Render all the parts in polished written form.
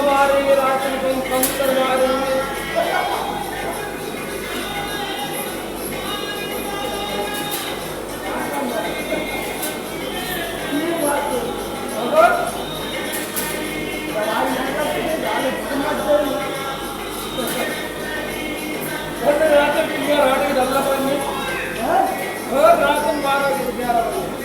मारेंगे राशन कम करवा देंगे। राशन 12 से 11 बजे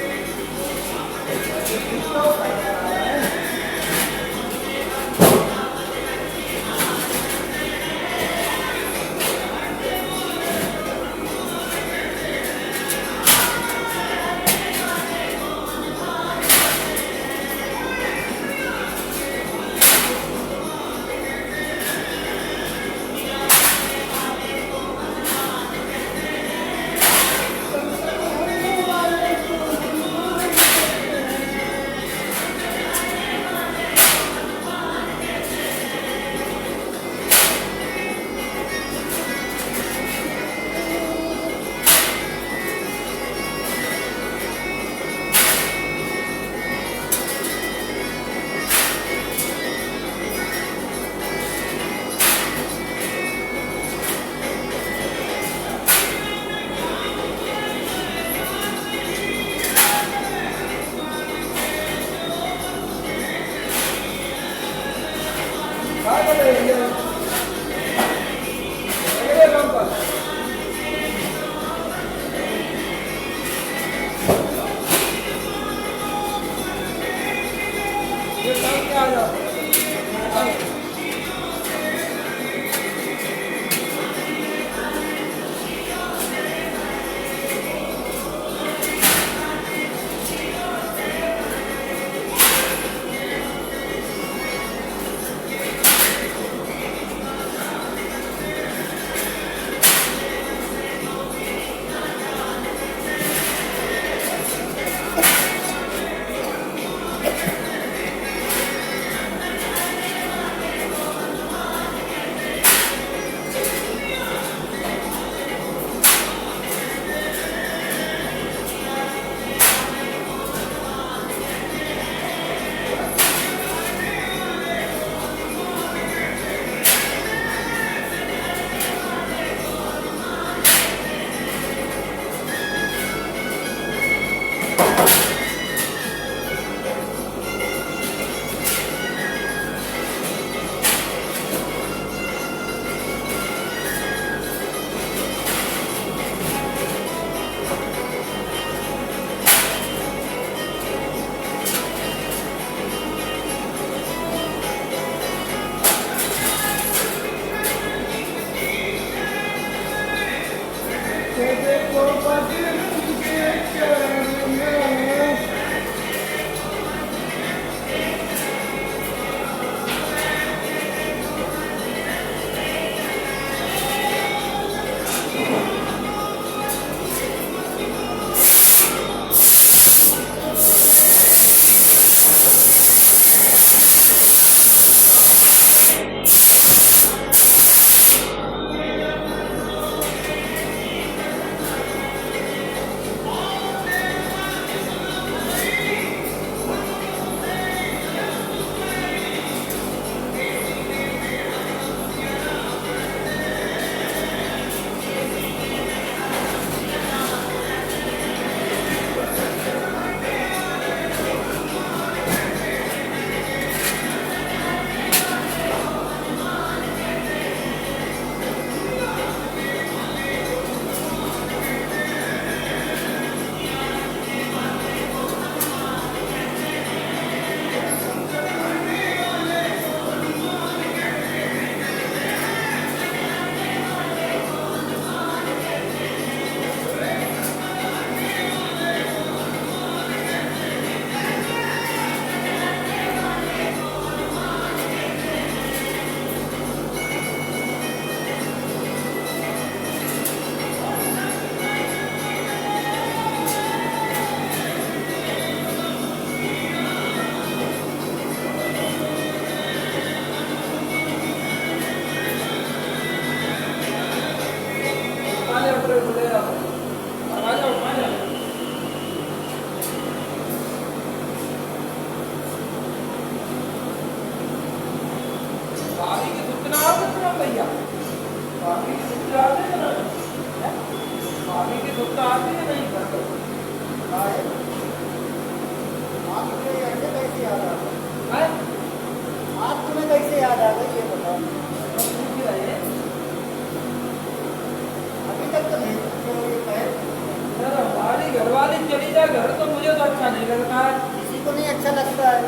को नहीं अच्छा लगता है,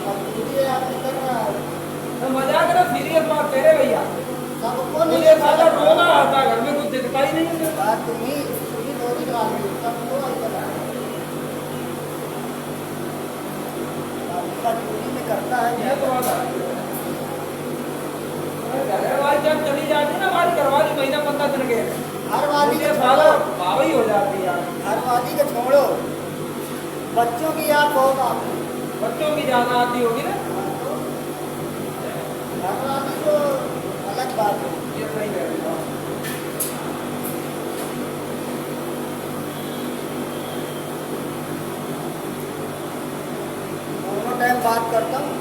मजबूरी है आपने करना है। तो मजाक ना सीरियस बात कह रहे भैया, सबको नहीं मुझे अच्छा साला लगता। रोना आता है, घर में कुछ दिखता ही नहीं है। बात तुम्ही दोरी डाली सबको अच्छा लगता है। मजबूरी में करता है ये तो बात है। घरवाली जब चली जाती है ना, हमारी घरवाली महीना 15 दिन के, हर वाली मुझे को साला छोड़ो, बावई हो जाती है यार। हर वाली को छोड़ो, बच्चों की याद बहुत आती है। बच्चों की ज्यादा आती होगी ना। हर वाली को अलग बात है। ये सही कह रहे हो। दोनों टाइम बात करता हूँ,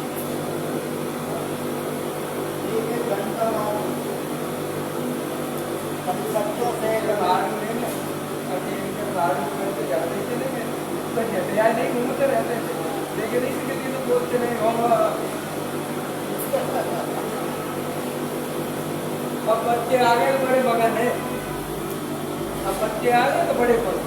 एक घंटा बाद कभी बच्चों से बाहर में ना, अभी इनके बाहर में तो जाते ही चले गए, तो कहते यार नहीं घूमते रहते थे, लेकिन इसी के लिए तो बोलते नहीं होगा। अब बच्चे आ गए तो बड़े मगन है, अब बच्चे आ गए तो बड़े पढ़